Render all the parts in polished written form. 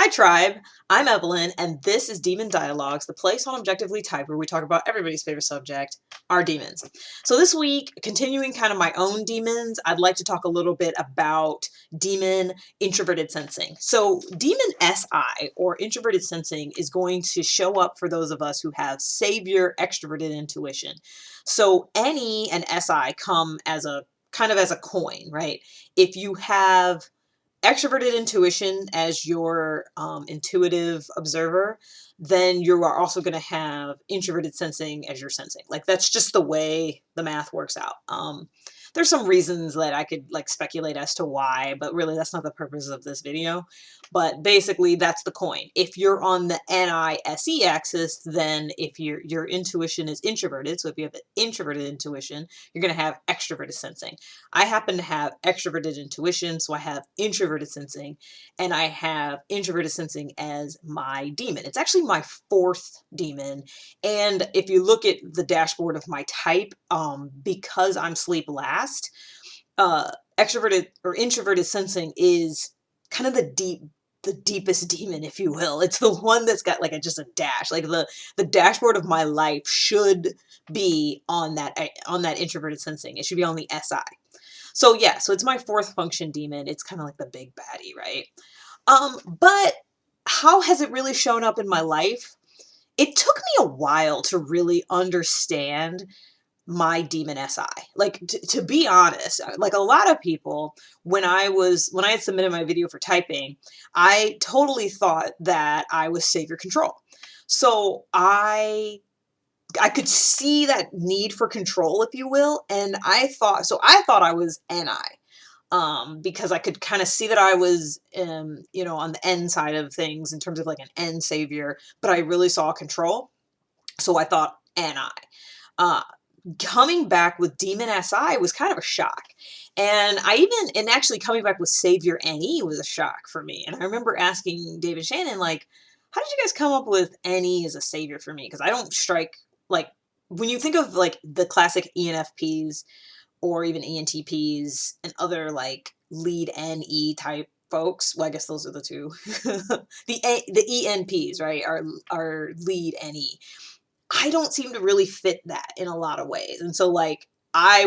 Hi Tribe, I'm Evelyn, and this is Demon Dialogues, the place on Objectively Type where we talk about everybody's favorite subject, our demons. So this week, continuing kind of my own demons, I'd like to talk a little bit about demon introverted sensing. So demon SI, or introverted sensing, is going to show up for those of us who have savior extroverted intuition. So NE and SI come as a kind of as a coin, right? If you have extroverted intuition as your intuitive observer, then you are also going to have introverted sensing as your sensing. Like that's just the way the math works out. There's some reasons that I could like speculate as to why, but really that's not the purpose of this video. But basically that's the coin. If you're on the NISE axis, then if your intuition is introverted, so if you have an introverted intuition, you're going to have extroverted sensing. I happen to have extroverted intuition, so I have introverted sensing, and I have introverted sensing as my demon. It's actually my fourth demon, and if you look at the dashboard of my type, because I'm sleep last, extroverted or introverted sensing is kind of the deepest demon, if you will. It's the one that's got like just a dash. Like the dashboard of my life should be on that introverted sensing. It should be on the SI. So yeah, so it's my fourth function demon. It's kind of like the big baddie, right? But how has it really shown up in my life? It took me a while to really understand my demon SI. Like to be honest, like a lot of people, when I had submitted my video for typing, I totally thought that I was savior control. So I could see that need for control, if you will, and I thought I was NI, because I could kind of see that I was, on the N side of things in terms of like an N savior, but I really saw control, so I thought NI. Coming back with Demon SI was kind of a shock, and actually coming back with Savior NE was a shock for me. And I remember asking David Shannon, like, how did you guys come up with NE as a savior for me? Because I don't strike like when you think of like the classic ENFPs or even ENTPs and other like lead NE type folks. Well, I guess those are the two. The ENPs, right, are lead NE. I don't seem to really fit that in a lot of ways. And so like I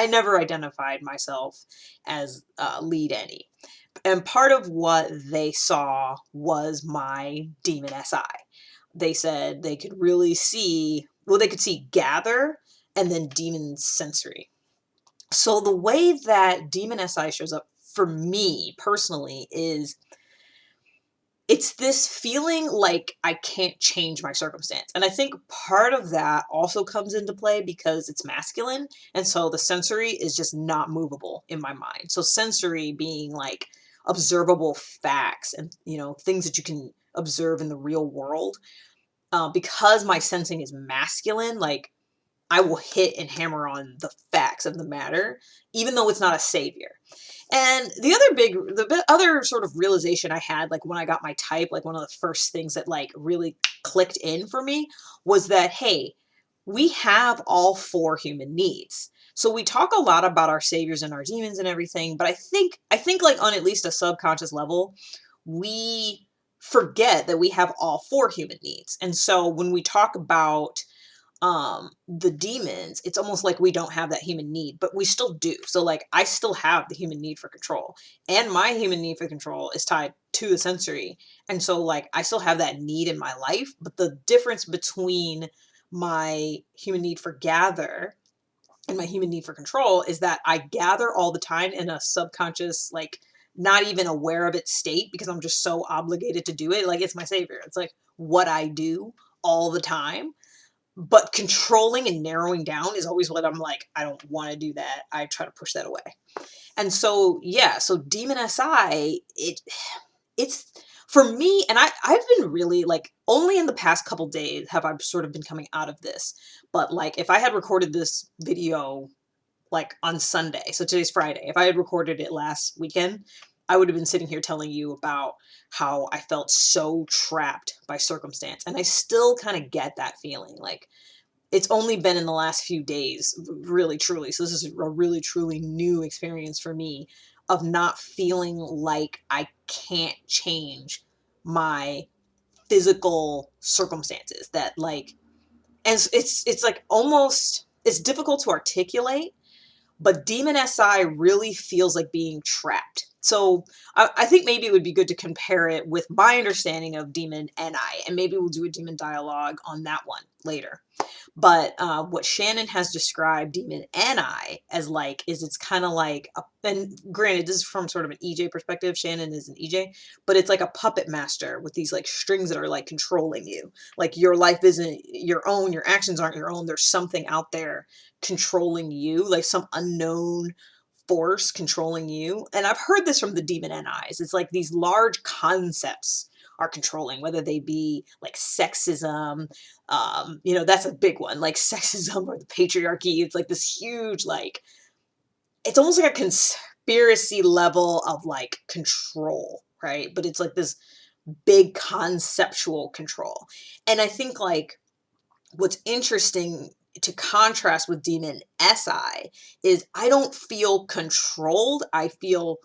never identified myself as lead NE. And part of what they saw was my demon SI. They said they could really see, they could see gather and then demon sensory. So the way that demon SI shows up for me personally is it's this feeling like I can't change my circumstance. And I think part of that also comes into play because it's masculine. And so the sensory is just not movable in my mind. So sensory being like observable facts and, things that you can observe in the real world. Because my sensing is masculine, like I will hit and hammer on the facts of the matter, even though it's not a savior. And the other sort of realization I had, like when I got my type, like one of the first things that like really clicked in for me was that, hey, we have all four human needs. So we talk a lot about our saviors and our demons and everything, but I think like on at least a subconscious level, we forget that we have all four human needs. And so when we talk about the demons, it's almost like we don't have that human need, but we still do. So like I still have the human need for control, and my human need for control is tied to the sensory. And so like I still have that need in my life, but the difference between my human need for gather and my human need for control is that I gather all the time in a subconscious, like not even aware of it state, because I'm just so obligated to do it. Like it's my savior. It's like what I do all the time. But controlling and narrowing down is always what I'm like, I don't want to do that. I try to push that away. And so, yeah, so Demon SI, it's for me, and I've been really like, only in the past couple days have I sort of been coming out of this. But like, if I had recorded this video like on Sunday, so today's Friday, if I had recorded it last weekend, I would have been sitting here telling you about how I felt so trapped by circumstance. And I still kind of get that feeling. Like it's only been in the last few days, really, truly. So this is a really, truly new experience for me of not feeling like I can't change my physical circumstances that like, and it's like almost, it's difficult to articulate, but Demon SI really feels like being trapped. So I think maybe it would be good to compare it with my understanding of Demon NI, and maybe we'll do a Demon dialogue on that one later. But what Shannon has described Demon NI as like is it's kind of like, and granted, this is from sort of an EJ perspective. Shannon is an EJ, but it's like a puppet master with these like strings that are like controlling you. Like your life isn't your own, your actions aren't your own. There's something out there controlling you, like some unknown force controlling you. And I've heard this from the Demon NIs. It's like these large concepts are controlling, whether they be like sexism, that's a big one, like sexism or the patriarchy. It's like this huge, like, it's almost like a conspiracy level of like control, right? But it's like this big conceptual control. And I think like what's interesting to contrast with Demon SI is I don't feel controlled. I feel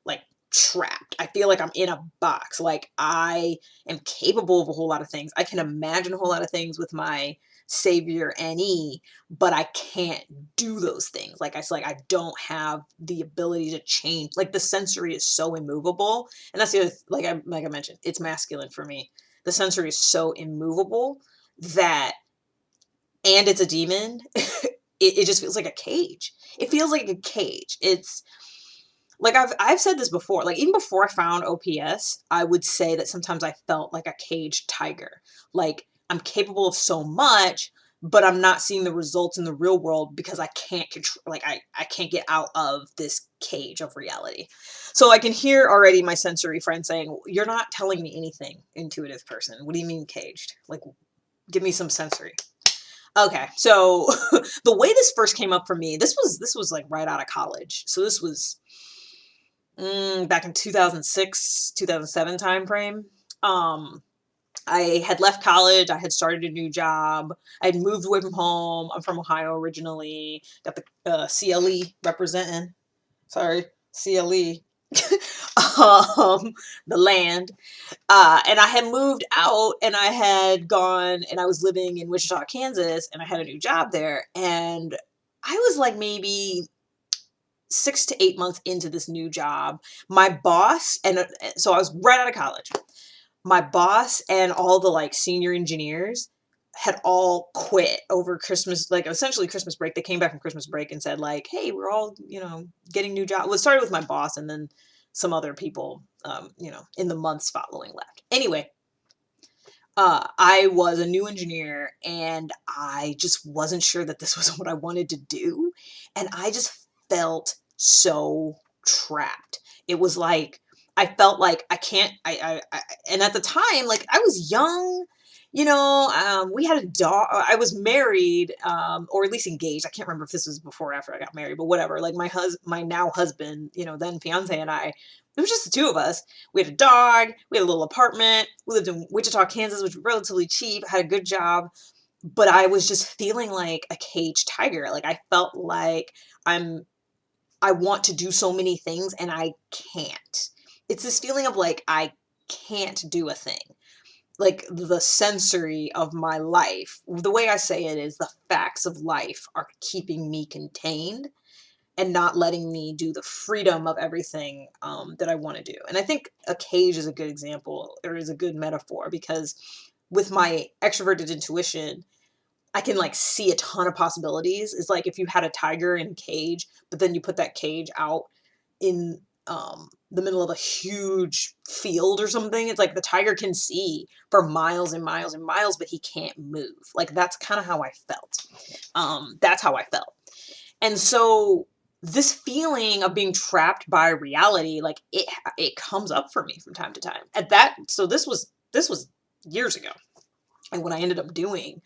like trapped. I feel like I'm in a box. Like I am capable of a whole lot of things. I can imagine a whole lot of things with my savior NE, but I can't do those things. Like I said, like I don't have the ability to change. Like the sensory is so immovable. And that's the other, like I mentioned, it's masculine for me. The sensory is so immovable that, and it's a demon, it just feels like a cage. It feels like a cage. It's like I've said this before, like even before I found OPS, I would say that sometimes I felt like a caged tiger. Like I'm capable of so much, but I'm not seeing the results in the real world because I can't control, like I can't get out of this cage of reality. So I can hear already my sensory friend saying, "You're not telling me anything, intuitive person. What do you mean caged? Like give me some sensory." Okay, so the way this first came up for me, this was like right out of college. So this was back in 2006, 2007 time frame. I had left college. I had started a new job. I had moved away from home. I'm from Ohio originally. Got the CLE representing. Sorry, CLE. The land. And I had moved out and I had gone and I was living in Wichita, Kansas, and I had a new job there. And I was like maybe 6 to 8 months into this new job. My boss, and so I was right out of college. My boss and all the like senior engineers had all quit over Christmas, like essentially Christmas break. They came back from Christmas break and said like, "Hey, we're all, getting new jobs." Well, it started with my boss and then some other people, in the months following left. Anyway, I was a new engineer and I just wasn't sure that this was what I wanted to do. And I just felt so trapped. It was like, I felt like I can't, and at the time, like I was young, we had a dog. I was married, or at least engaged. I can't remember if this was before or after I got married, but whatever. Like my now husband, then fiance and I, it was just the two of us. We had a dog. We had a little apartment. We lived in Wichita, Kansas, which was relatively cheap. I had a good job, but I was just feeling like a caged tiger. Like I felt like I want to do so many things and I can't. It's this feeling of like I can't do a thing. Like the sensory of my life, the way I say it is the facts of life are keeping me contained and not letting me do the freedom of everything that I want to do. And I think a cage is a good example, or is a good metaphor, because with my extroverted intuition, I can like see a ton of possibilities. It's like if you had a tiger in a cage, but then you put that cage out in the middle of a huge field or something. It's like the tiger can see for miles and miles and miles, but he can't move. Like that's kind of how I felt. That's how I felt. And so this feeling of being trapped by reality, like it comes up for me from time to time. So this was years ago. And what I ended up doing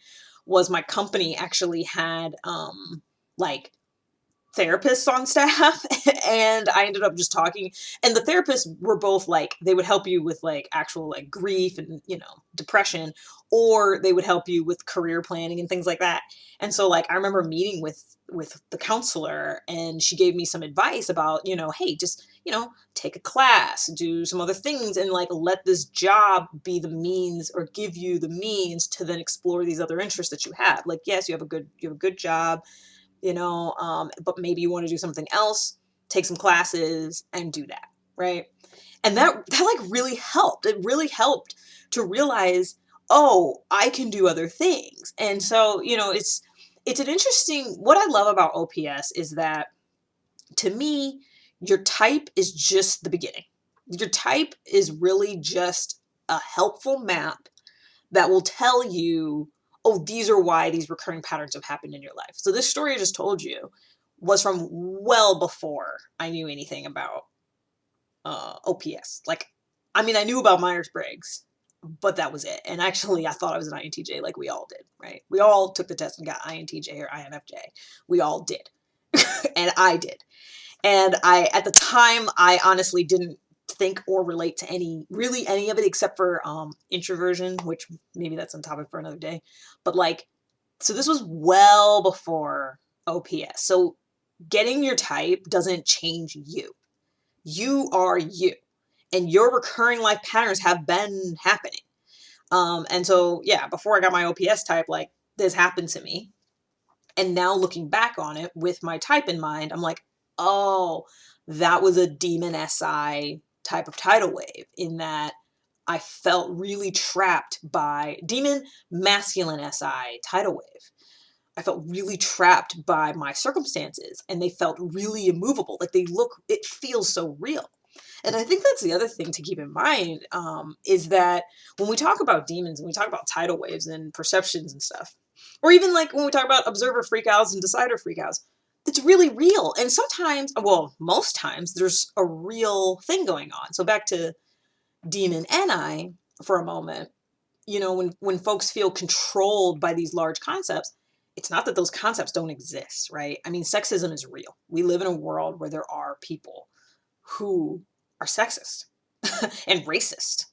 was my company actually had like therapists on staff and I ended up just talking, and the therapists were both like, they would help you with like actual like grief and depression, or they would help you with career planning and things like that. And so like I remember meeting with the counselor and she gave me some advice about, hey, just take a class, do some other things, and like let this job be the means or give you the means to then explore these other interests that you have. Like, yes, you have a good job, but maybe you want to do something else, take some classes and do that, right? And that like really helped. It really helped to realize, oh, I can do other things. And so, it's an interesting, what I love about OPS is that, to me, your type is just the beginning. Your type is really just a helpful map that will tell you, oh, these are why these recurring patterns have happened in your life. So this story I just told you was from well before I knew anything about OPS. Like, I mean, I knew about Myers-Briggs, but that was it. And actually, I thought I was an INTJ, like we all did, right? We all took the test and got INTJ or INFJ. We all did. And I did. And at the time, I honestly didn't think or relate to any of it except for introversion, which maybe that's on topic for another day. But like, so this was well before OPS. So getting your type doesn't change you. You are you. And your recurring life patterns have been happening. And so, yeah, before I got my OPS type, like, this happened to me. And now looking back on it with my type in mind, I'm like, oh, that was a demon SI type of tidal wave, in that I felt really trapped by demon masculine SI tidal wave. I felt really trapped by my circumstances, and they felt really immovable. Like, it feels so real. And I think that's the other thing to keep in mind, is that when we talk about demons and we talk about tidal waves and perceptions and stuff, or even like when we talk about observer freakouts and decider freakouts, it's really real. And sometimes, well, most times, there's a real thing going on. So back to demon NI for a moment, when folks feel controlled by these large concepts, it's not that those concepts don't exist, right? I mean, sexism is real. We live in a world where there are people who are sexist and racist,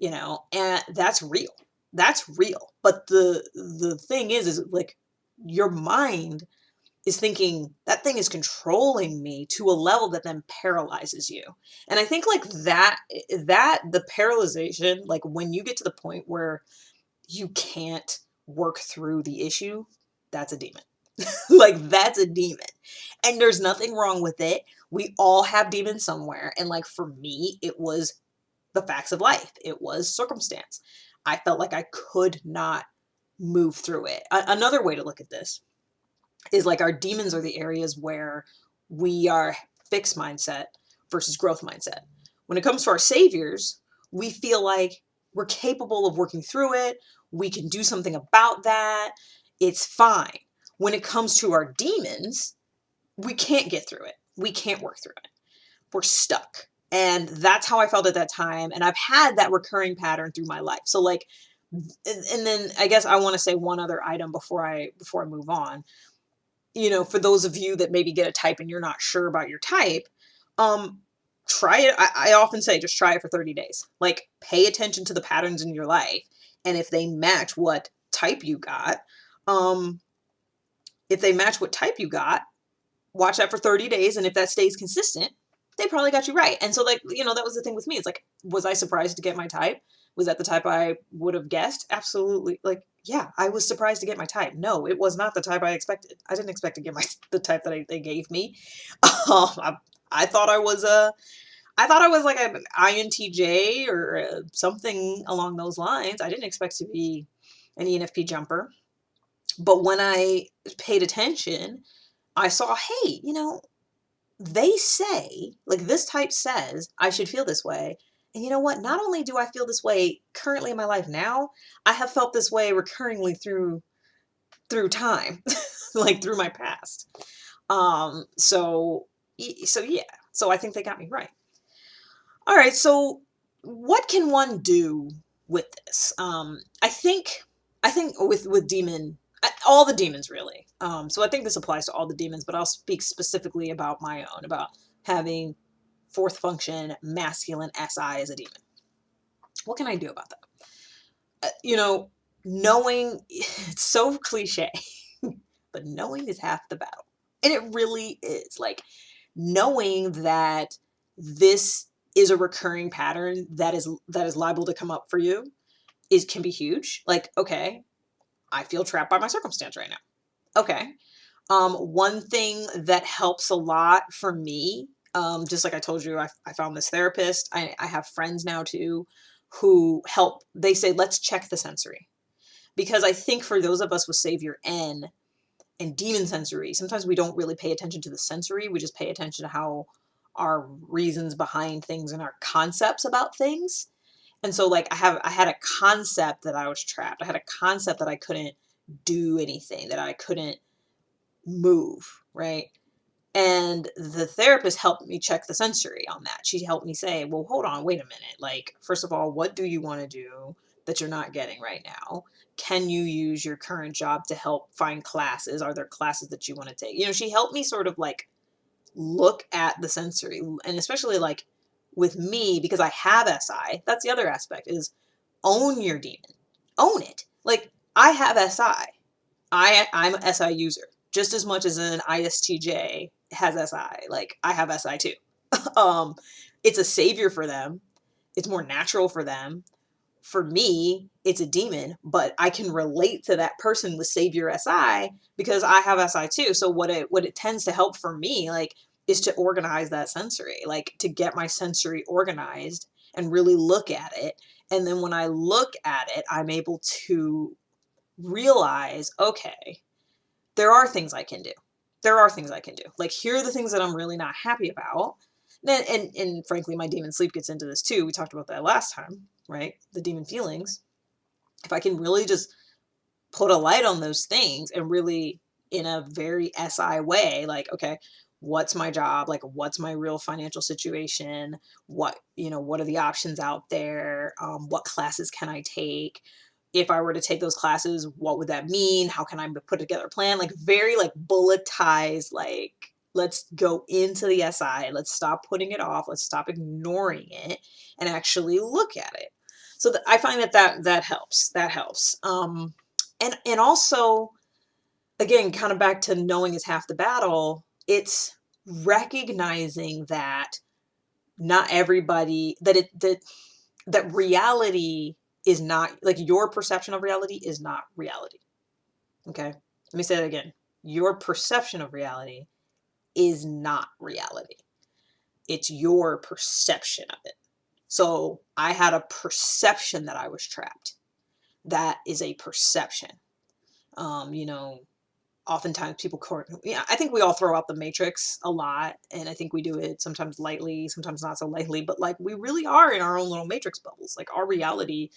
and that's real. That's real. But the thing is like, your mind is thinking that thing is controlling me to a level that then paralyzes you. And I think like that the paralyzation, like when you get to the point where you can't work through the issue, that's a demon. Like, that's a demon. And there's nothing wrong with it. We all have demons somewhere. And like, for me, it was the facts of life. It was circumstance. I felt like I could not move through it. Another way to look at this is like, our demons are the areas where we are fixed mindset versus growth mindset. When it comes to our saviors, we feel like we're capable of working through it. We can do something about that. It's fine. When it comes to our demons, we can't get through it. We can't work through it. We're stuck. And that's how I felt at that time. And I've had that recurring pattern through my life. So like, and then I guess I want to say one other item before I move on. For those of you that maybe get a type and you're not sure about your type, try it. I often say, just try it for 30 days. Like, pay attention to the patterns in your life. And if they match what type you got, watch that for 30 days. And if that stays consistent, they probably got you right. And so like, that was the thing with me. It's like, was I surprised to get my type? Was that the type I would have guessed? Absolutely. Like, yeah, I was surprised to get my type. No, it was not the type I expected. I didn't expect to get the type that they gave me. I thought I was like an INTJ or something along those lines. I didn't expect to be an ENFP jumper. But when I paid attention, I saw, hey, they say, like, this type says I should feel this way. And you know what? Not only do I feel this way currently in my life now, I have felt this way recurringly through time, like through my past. So yeah. So I think they got me right. All right. So what can one do with this? I think with demon, all the demons really. So I think this applies to all the demons, but I'll speak specifically about my own, about having fourth function masculine SI as a demon. What can I do about that? Knowing, it's so cliche, but knowing is half the battle. And it really is. Like, knowing that this is a recurring pattern that is liable to come up for you, can be huge. Like, okay, I feel trapped by my circumstance right now. Okay. One thing that helps a lot for me, just like I told you, I found this therapist. I have friends now too who help. They say, let's check the sensory. Because I think for those of us with Savior N and demon sensory, sometimes we don't really pay attention to the sensory. We just pay attention to how our reasons behind things and our concepts about things. And so like I had a concept that I was trapped. I had a concept that I couldn't do anything, that I couldn't move, right? And the therapist helped me check the sensory on that. She helped me say, well, hold on, wait a minute. Like, first of all, what do you want to do that you're not getting right now? Can you use your current job to help find classes? Are there classes that you want to take? You know, she helped me sort of like look at the sensory, and especially like with me, because I have SI, that's the other aspect, is own your demon. Own it. Like, I have SI. I'm an SI user just as much as an ISTJ has SI. Like, I have SI too. It's a savior for them. It's more natural for them. For me, it's a demon, but I can relate to that person with savior SI because I have SI too. So what it tends to help for me, like, is to organize that sensory, like to get my sensory organized and really look at it. And then when I look at it, I'm able to realize, okay, there are things I can do. There are things I can do. Like, here are the things that I'm really not happy about. Then, and frankly, my demon sleep gets into this too. We talked about that last time, right? The demon feelings. If I can really just put a light on those things and really, in a very SI way, like, okay, what's my job? Like, what's my real financial situation? What are the options out there? What classes can I take? If I were to take those classes, what would that mean? How can I put together a plan? Like, very like bulletized, like, let's go into the SI. Let's stop putting it off. Let's stop ignoring it and actually look at it. So I find that helps. That helps. And also, again, kind of back to knowing is half the battle. It's recognizing that not everybody, that reality is not, like, your perception of reality is not reality. Okay? Let me say that again. Your perception of reality is not reality. It's your perception of it. So I had a perception that I was trapped. That is a perception. You know, oftentimes people, yeah, I think we all throw out the matrix a lot, and I think we do it sometimes lightly, sometimes not so lightly, but like, we really are in our own little matrix bubbles. Like, our reality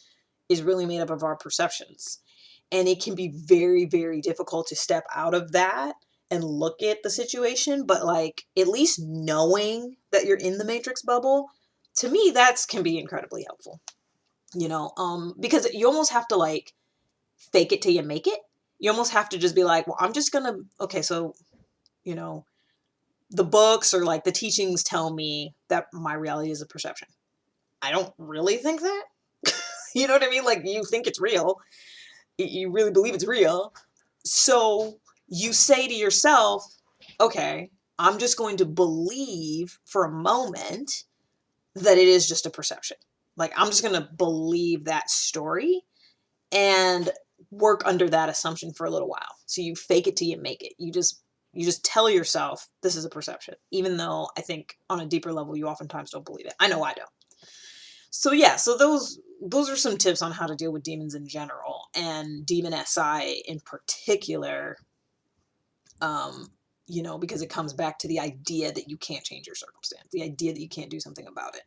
is really made up of our perceptions. And it can be very, very difficult to step out of that and look at the situation. But like, at least knowing that you're in the matrix bubble, to me, that's can be incredibly helpful. Because you almost have to like fake it till you make it. You almost have to just be like, well, I'm just gonna, okay, so, you know, the books or like the teachings tell me that my reality is a perception. I don't really think that. You know what I mean? Like, you think it's real. You really believe it's real. So you say to yourself, okay, I'm just going to believe for a moment that it is just a perception. Like, I'm just going to believe that story and work under that assumption for a little while. So you fake it till you make it. You just tell yourself this is a perception, even though I think on a deeper level you oftentimes don't believe it. I know I don't. So yeah, so those are some tips on how to deal with demons in general, and demon SI in particular. Because it comes back to the idea that you can't change your circumstance, the idea that you can't do something about it.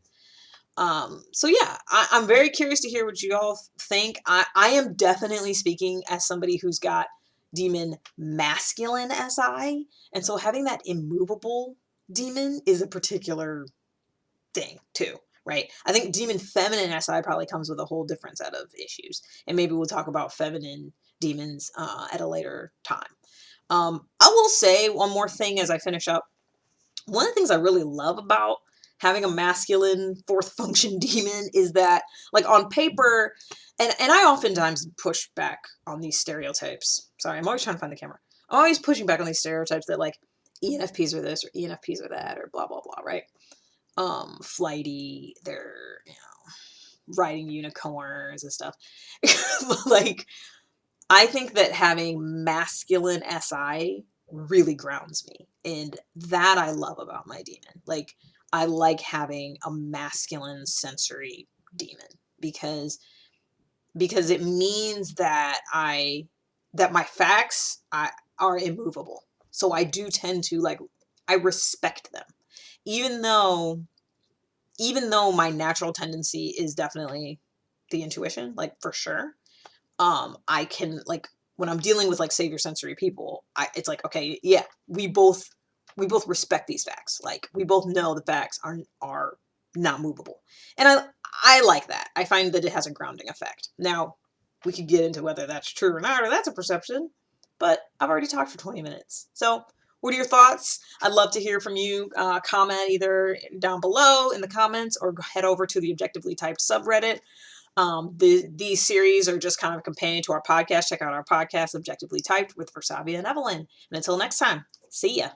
So yeah, I'm very curious to hear what you all think. I am definitely speaking as somebody who's got demon masculine SI, and so having that immovable demon is a particular thing too, right? I think demon feminine SI probably comes with a whole different set of issues, and maybe we'll talk about feminine demons at a later time. I will say one more thing as I finish up. One of the things I really love about having a masculine fourth function demon is that, like, on paper, and I oftentimes push back on these stereotypes. Sorry, I'm always trying to find the camera. I'm always pushing back on these stereotypes that, like, ENFPs are this or ENFPs are that or blah, blah, blah, right? flighty, they're, riding unicorns and stuff. Like, I think that having masculine SI really grounds me. And that I love about my demon. Like, I like having a masculine sensory demon because it means that my facts are immovable. So I do tend to, like, I respect them. Even though my natural tendency is definitely the intuition, like, for sure. I can, like, when I'm dealing with, like, savior sensory people, it's like, okay, yeah, we both respect these facts. Like, we both know the facts are not movable. And I like that. I find that it has a grounding effect. Now, we could get into whether that's true or not, or that's a perception, but I've already talked for 20 minutes. So, what are your thoughts? I'd love to hear from you. Comment either down below in the comments or head over to the Objectively Typed subreddit. These series are just kind of a companion to our podcast. Check out our podcast, Objectively Typed, with Versavia and Evelyn. And until next time, see ya.